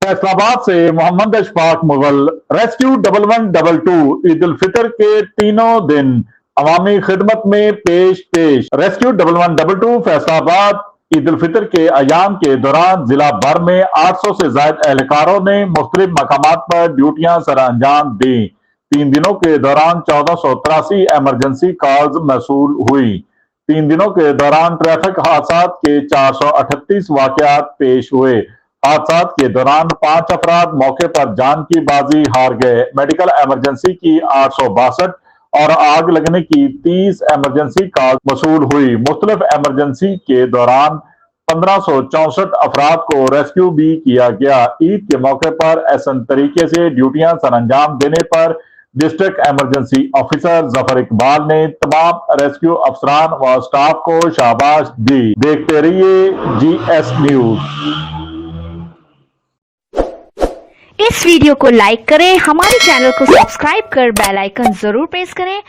फैसलाबाद से मोहम्मद अशफाक मुगल। रेस्क्यू 1112 ईद उल फितर के तीनों दिन अवामी खिदमत में पेश। रेस्क्यू 1112 फैसलाबाद ईद उल फितर के अयाम के दौरान जिला भर में 800 से ज्यादा एहलकारों ने मुख्तलिफ मकामात पर ड्यूटियां सर अंजाम दी। 3 दिनों के दौरान 1483 एमरजेंसी कॉल्स मसूल हुई। 3 दिनों के दौरान ट्रैफिक हादसा के 438 वाकयात पेश हुए। हादसा के दौरान 5 अफराद मौके पर जान की बाजी हार गए। मेडिकल इमरजेंसी की 862 और आग लगने की 30 इमरजेंसी कॉल वसूल हुई। मुख्तलिफ इमरजेंसी के दौरान 1564 अफराद को रेस्क्यू भी किया गया। ईद के मौके पर एहसन तरीके से ड्यूटियां सर अंजाम देने पर district emergency officer Zafar Iqbal ने तमाम रेस्क्यू अफसरान व स्टाफ को शाबाश दी। देखते रहिए GS न्यूज। इस वीडियो को लाइक करें, हमारे चैनल को सब्सक्राइब कर बेल आइकन जरूर प्रेस करें